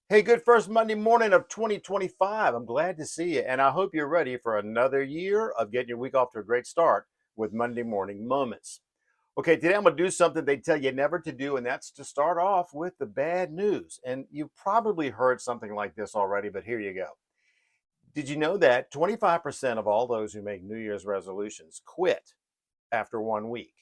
Hey, good first Monday morning of 2025. I'm glad to see you, and I hope you're ready for another year of getting your week off to a great start with Monday Morning Moments. Okay, today I'm going to do something they tell you never to do, and that's to start off with the bad news. And you've probably heard something like this already, but here you go. Did you know that 25% of all those who make New Year's resolutions quit after 1 week?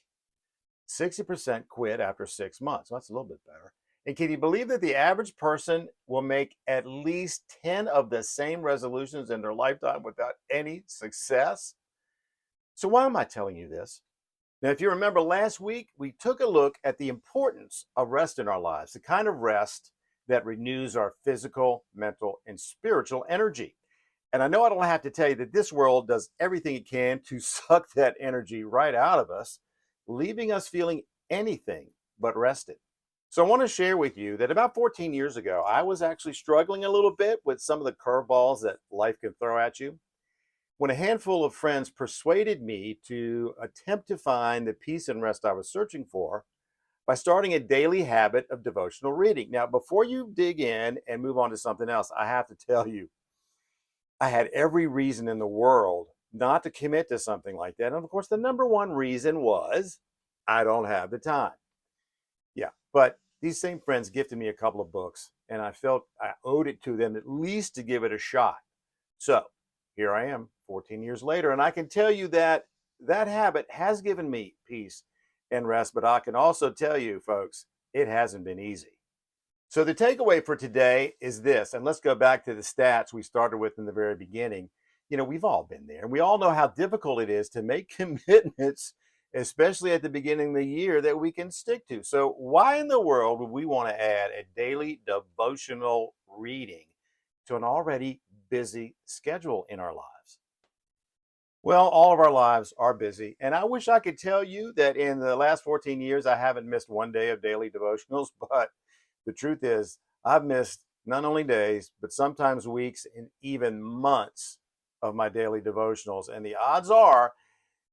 60% quit after 6 months. Well, that's a little bit better. And can you believe that the average person will make at least 10 of the same resolutions in their lifetime without any success? So, why am I telling you this? Now, if you remember last week, we took a look at the importance of rest in our lives, the kind of rest that renews our physical, mental, and spiritual energy. And I know I don't have to tell you that this world does everything it can to suck that energy right out of us, leaving us feeling anything but rested. So I want to share with you that about 14 years ago, I was actually struggling a little bit with some of the curveballs that life can throw at you. When a handful of friends persuaded me to attempt to find the peace and rest I was searching for by starting a daily habit of devotional reading. Now, before you dig in and move on to something else, I have to tell you, I had every reason in the world not to commit to something like that. And of course, the number one reason was I don't have the time. Yeah. But these same friends gifted me a couple of books, and I felt I owed it to them at least to give it a shot. So here I am 14 years later, and I can tell you that that habit has given me peace and rest. But I can also tell you, folks, it hasn't been easy. So the takeaway for today is this, and let's go back to the stats we started with in the very beginning. You know, we've all been there, and we all know how difficult it is to make commitments, especially at the beginning of the year, that we can stick to. So why in the world would we want to add a daily devotional reading to an already busy schedule in our lives? Well, all of our lives are busy, and I wish I could tell you that in the last 14 years I haven't missed one day of daily devotionals, but the truth is, I've missed not only days, but sometimes weeks and even months of my daily devotionals. And the odds are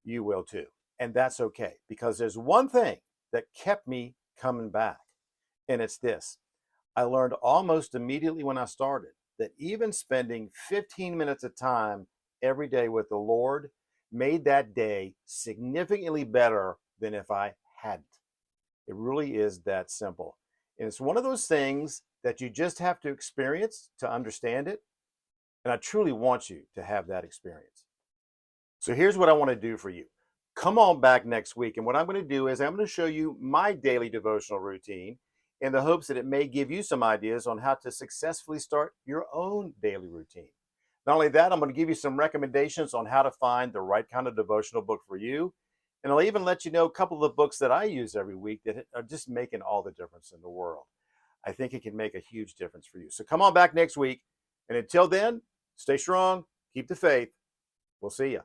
you will too. And that's okay because there's one thing that kept me coming back. And it's this: I learned almost immediately when I started that even spending 15 minutes of time every day with the Lord made that day significantly better than if I hadn't. It really is that simple. And it's one of those things that you just have to experience to understand it. And I truly want you to have that experience. So here's what I want to do for you. Come on back next week. And what I'm going to do is I'm going to show you my daily devotional routine in the hopes that it may give you some ideas on how to successfully start your own daily routine. Not only that, I'm going to give you some recommendations on how to find the right kind of devotional book for you. And I'll even let you know a couple of the books that I use every week that are just making all the difference in the world. I think it can make a huge difference for you. So come on back next week. And until then, stay strong, keep the faith. We'll see you.